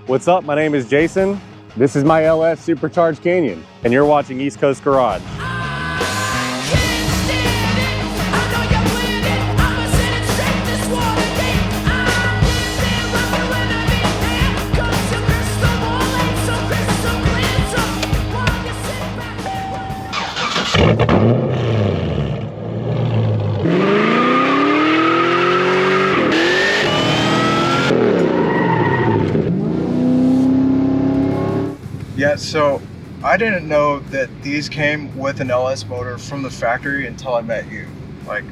What's up? My name is Jason. This is my LS Supercharged Canyon, and you're watching East Coast Garage. Yeah, so I didn't know that these came with an LS motor from the factory until I met you. Like,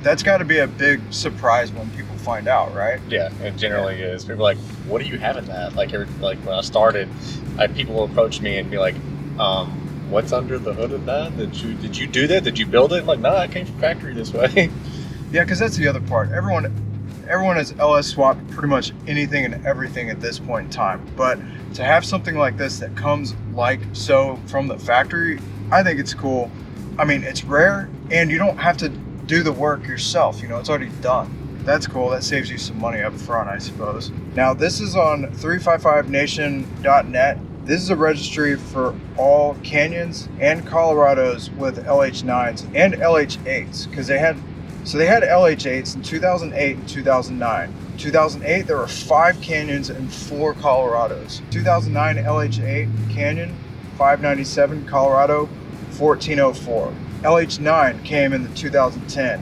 that's got to be a big surprise when people find out, right? Yeah, it generally is. People are like, what do you have in that? Like when I started, people will approach me and be like, what's under the hood of that? Did you do that? Did you build it? I'm like, no, it came from factory this way. Yeah, because that's the other part. Everyone has LS swapped pretty much anything and everything at this point in time. But to have something like this that comes like so from the factory, I think it's cool. I mean, it's rare and you don't have to do the work yourself. You know, it's already done. That's cool. That saves you some money up front, I suppose. Now, this is on 355nation.net. This is a registry for all Canyons and Colorados with LH9s and LH8s because they had LH8s in 2008 and 2009. 2008, there were 5 Canyons and 4 Colorados. 2009 LH8 Canyon, 597 Colorado, 1404. LH9 came in the 2010,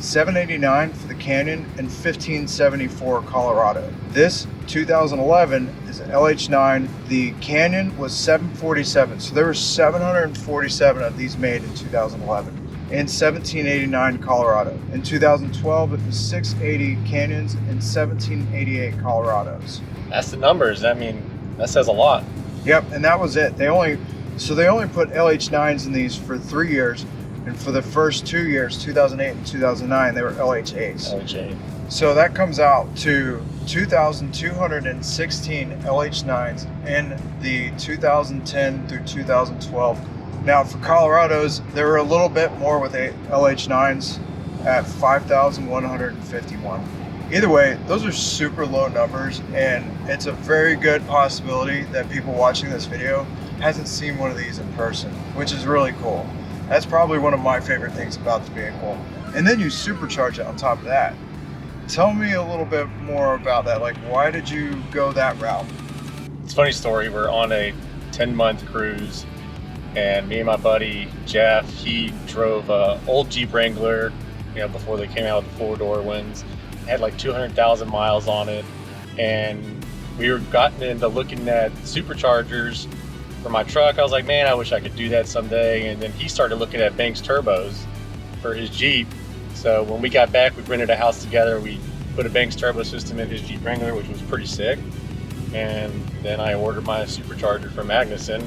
789 for the Canyon and 1574 Colorado. This 2011 is an LH9. The Canyon was 747, so there were 747 of these made in 2011. And 1789 Colorado. In 2012, it was 680 Canyons and 1788 Colorados. That's the numbers. I mean, that says a lot. Yep, and that was it. They only put LH9s in these for 3 years, and for the first 2 years, 2008 and 2009, they were LH8s. LH8. So that comes out to 2,216 LH9s in the 2010 through 2012. Now for Colorados, there were a little bit more with LH9s at 5,151. Either way, those are super low numbers, and it's a very good possibility that people watching this video hasn't seen one of these in person, which is really cool. That's probably one of my favorite things about the vehicle. And then you supercharge it on top of that. Tell me a little bit more about that. Like, why did you go that route? It's a funny story. We're on a 10-month cruise. And me and my buddy Jeff, he drove an old Jeep Wrangler, before they came out with the 4-door ones. It had like 200,000 miles on it, and we were gotten into looking at superchargers for my truck. I was like, man, I wish I could do that someday. And then he started looking at Banks turbos for his Jeep. So when we got back, we rented a house together. We put a Banks turbo system in his Jeep Wrangler, which was pretty sick. And then I ordered my supercharger from Magnuson.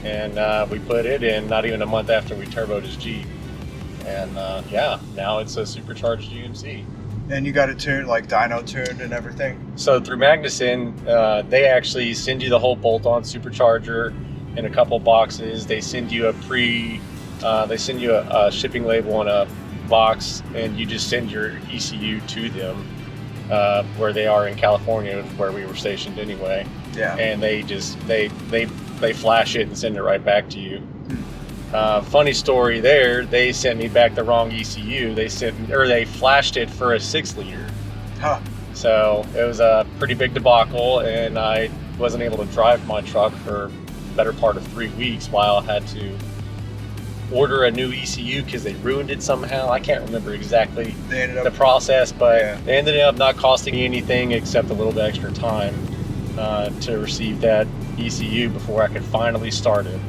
And we put it in not even a month after we turboed his Jeep. And now it's a supercharged GMC. And you got it tuned, like dyno tuned and everything? So through Magnuson, they actually send you the whole bolt-on supercharger in a couple boxes. They send you a shipping label in a box, and you just send your ECU to them where they are in California, where we were stationed anyway. Yeah. And they flash it and send it right back to you. Funny story there, they sent me back the wrong ECU. They flashed it for a 6-liter. Huh. So it was a pretty big debacle, and I wasn't able to drive my truck for the better part of 3 weeks while I had to order a new ECU because they ruined it somehow. I can't remember exactly the process, but They ended up not costing me anything except a little bit extra time to receive that ECU before I could finally start it.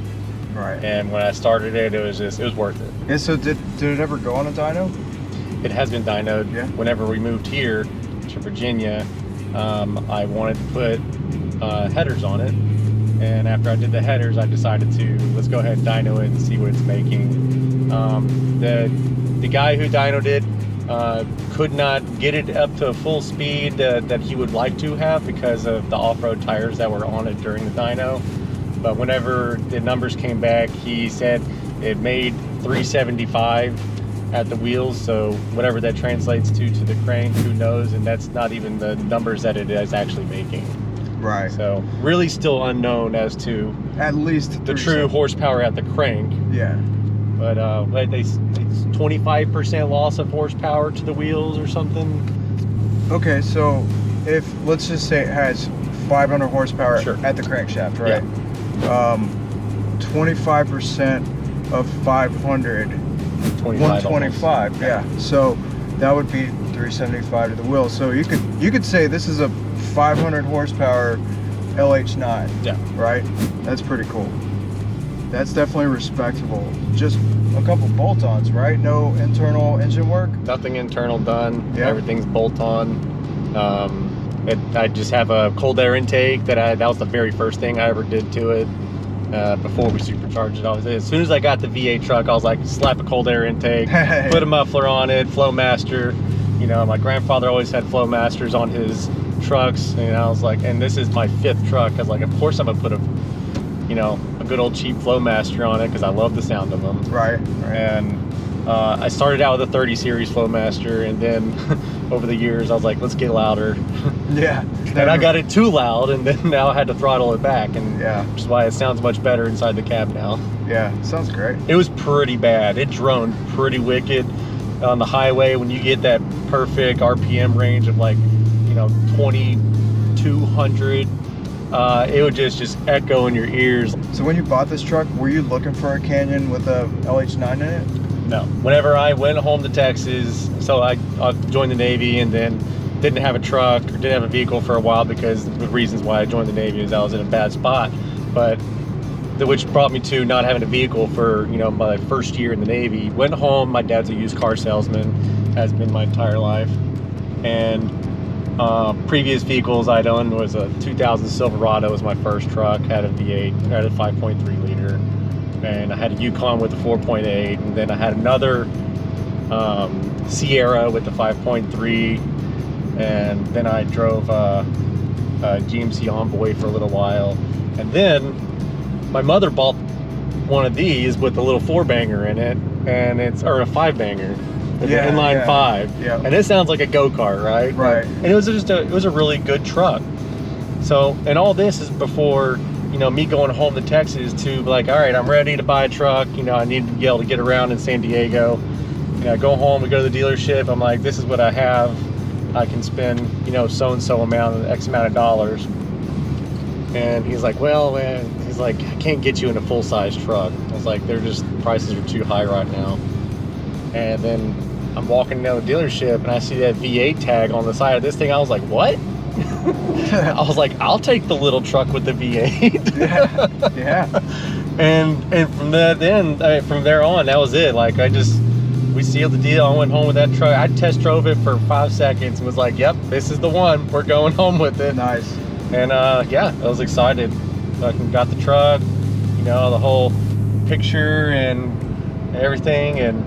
Right. And when I started it, it was worth it. Yeah. So did it ever go on a dyno? It has been dynoed. Yeah. Whenever we moved here to Virginia, I wanted to put headers on it, and after I did the headers, I decided let's go ahead and dyno it and see what it's making. The guy who dynoed it could not get it up to full speed that he would like to have because of the off-road tires that were on it during the dyno. But whenever the numbers came back, he said it made 375 at the wheels, so whatever that translates to the crane, who knows, and that's not even the numbers that it is actually making. Right. So really still unknown as to At least the true horsepower at the crank. Yeah. But it's 25% loss of horsepower to the wheels or something. Okay, so if let's just say it has 500 horsepower Sure. at the crankshaft, right? 25% of 500, 125. Yeah. So that would be 375 to the wheel. So you could say this is a 500 horsepower LH9. Yeah. Right. That's pretty cool. That's definitely respectable. Just a couple bolt-ons, right? No internal engine work. Nothing internal done. Yeah. Everything's bolt-on. I just have a cold air intake that was the very first thing I ever did to it before we supercharged it. As soon as I got the V8 truck, I was like, slap a cold air intake, put a muffler on it, Flowmaster. You know, my grandfather always had Flowmasters on his trucks, and I was like, and this is my 5th truck. I was like, of course I'm gonna put a good old cheap Flowmaster on it because I love the sound of them. Right. And I started out with a 30 series Flowmaster, and then over the years I was like, let's get louder. Yeah. And I got it too loud, and then now I had to throttle it back, and Yeah. which is why it sounds much better inside the cab now. Yeah. Sounds great. It was pretty bad. It droned pretty wicked on the highway when you get that perfect RPM range of 2200. It would just echo in your ears. So when you bought this truck, were you looking for a Canyon with a LH9 in it? No. Whenever I went home to Texas, so I joined the Navy and then didn't have a truck or didn't have a vehicle for a while because the reasons why I joined the Navy is I was in a bad spot. But which brought me to not having a vehicle for my first year in the Navy. Went home. My dad's a used car salesman, has been my entire life, and previous vehicles I'd owned was a 2000 Silverado was my first truck. Had a V8, had a 5.3 liter, and I had a Yukon with a 4.8, and then I had another Sierra with the 5.3, and then I drove a GMC Envoy for a little while, and then my mother bought one of these with a little 4-banger in it, and it's a 5-banger. The inline 5. Yeah. And it sounds like a go-kart, right? Right. And it was a really good truck. So, and all this is before, me going home to Texas to like, all right, I'm ready to buy a truck. I need to be able to get around in San Diego. I go home, we go to the dealership. I'm like, this is what I have. I can spend, so-and-so amount, X amount of dollars. And he's like, well, man, he's like, I can't get you in a full-size truck. I was like, prices are too high right now. And then I'm walking down the dealership and I see that V8 tag on the side of this thing. I was like, what? I was like, I'll take the little truck with the V8. Yeah. And from there on, that was it. Like we sealed the deal. I went home with that truck. I test drove it for 5 seconds and was like, yep, this is the one. We're going home with it. Nice. And I was excited. Fucking got the truck, the whole picture and everything, and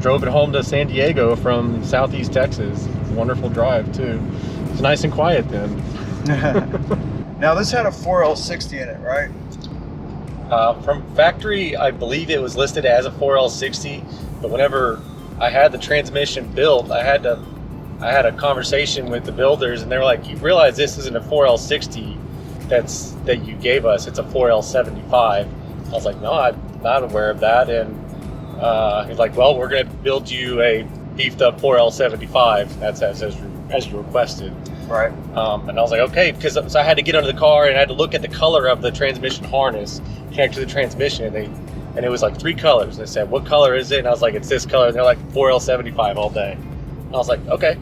drove it home to San Diego from Southeast Texas. Wonderful drive too. It's nice and quiet then. Now this had a 4L60 in it, right? From factory, I believe it was listed as a 4L60, but whenever I had the transmission built, I had a conversation with the builders, and they were like, you realize this isn't a 4L60 that you gave us, it's a 4L75. I was like, no, I'm not aware of that. And he's like, well, we're going to build you a beefed up 4L75. That's as you requested. Right. And I was like, okay, because I had to get under the car and I had to look at the color of the transmission harness connected to the transmission, and it was like 3 colors. They said, what color is it? And I was like, it's this color. And they're like, 4L75 all day. And I was like, okay,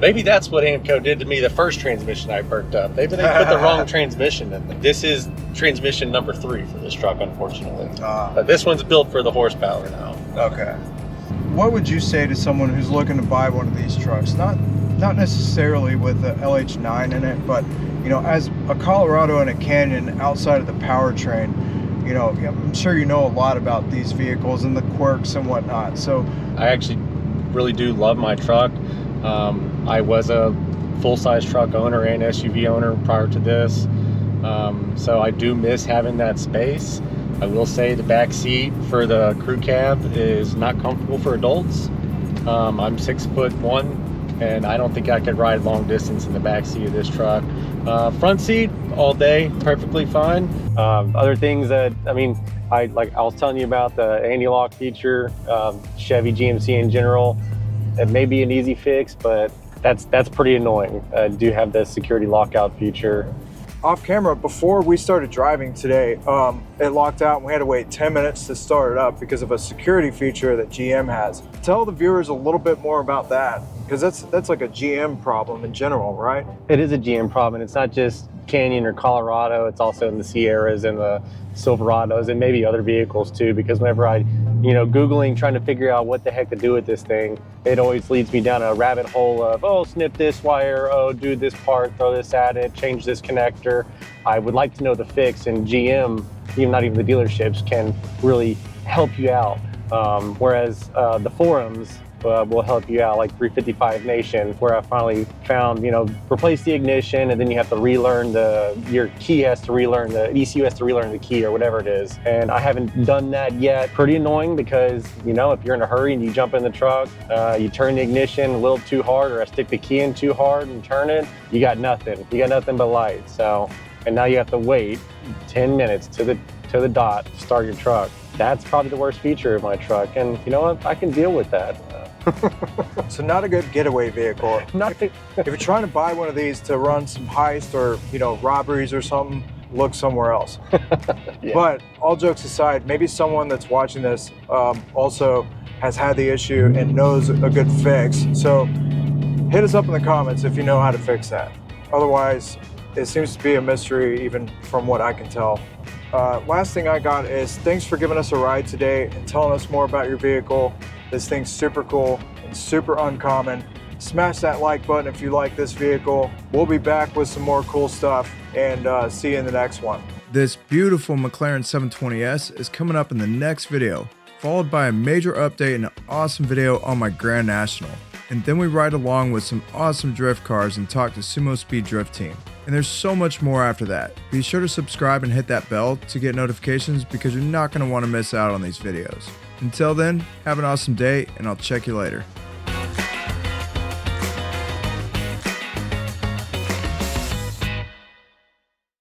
maybe that's what AAMCO did to me the first transmission I burnt up. Maybe they put the wrong transmission in. This is transmission number 3 for this truck, unfortunately. But this one's built for the horsepower now. Okay. What would you say to someone who's looking to buy one of these trucks? Not necessarily with the LH9 in it, but as a Colorado and a Canyon outside of the powertrain, I'm sure you know a lot about these vehicles and the quirks and whatnot. So I actually really do love my truck. I was a full-size truck owner and SUV owner prior to this, so I do miss having that space. I will say the back seat for the crew cab is not comfortable for adults. I'm 6'1", and I don't think I could ride long distance in the back seat of this truck. Front seat all day, perfectly fine. Other things that, I mean, I was telling you about the anti-lock feature, Chevy GMC in general. It may be an easy fix, but that's pretty annoying. Do have the security lockout feature. Off camera, before we started driving today, it locked out and we had to wait 10 minutes to start it up because of a security feature that GM has. Tell the viewers a little bit more about that, because that's like a GM problem in general, right? It is a GM problem, and it's not just Canyon or Colorado, it's also in the Sierras and the Silverados and maybe other vehicles too, because whenever I, Googling, trying to figure out what the heck to do with this thing, it always leads me down a rabbit hole of, oh, snip this wire, oh, do this part, throw this at it, change this connector. I would like to know the fix, and GM, even not even the dealerships, can really help you out. Whereas the forums will help you out, like 355 Nation, where I finally found, replace the ignition, and then you have to relearn your key has to relearn, the ECU has to relearn the key or whatever it is. And I haven't done that yet. Pretty annoying because, if you're in a hurry and you jump in the truck, you turn the ignition a little too hard, or I stick the key in too hard and turn it, you got nothing. You got nothing but light. So, and now you have to wait 10 minutes to the dot to start your truck. That's probably the worst feature of my truck. And you know what? I can deal with that. So not a good getaway vehicle. Nothing. If you're trying to buy one of these to run some heist or, robberies or something, look somewhere else. Yeah. But all jokes aside, maybe someone that's watching this also has had the issue and knows a good fix. So hit us up in the comments if you know how to fix that. Otherwise, it seems to be a mystery even from what I can tell. Last thing I got is thanks for giving us a ride today and telling us more about your vehicle. This thing's super cool and super uncommon. Smash that like button if you like this vehicle. We'll be back with some more cool stuff, and see you in the next one. This beautiful McLaren 720S is coming up in the next video, followed by a major update and an awesome video on my Grand National. And then we ride along with some awesome drift cars and talk to Sumo Speed Drift Team. And there's so much more after that. Be sure to subscribe and hit that bell to get notifications, because you're not going to want to miss out on these videos. Until then, have an awesome day, and I'll check you later.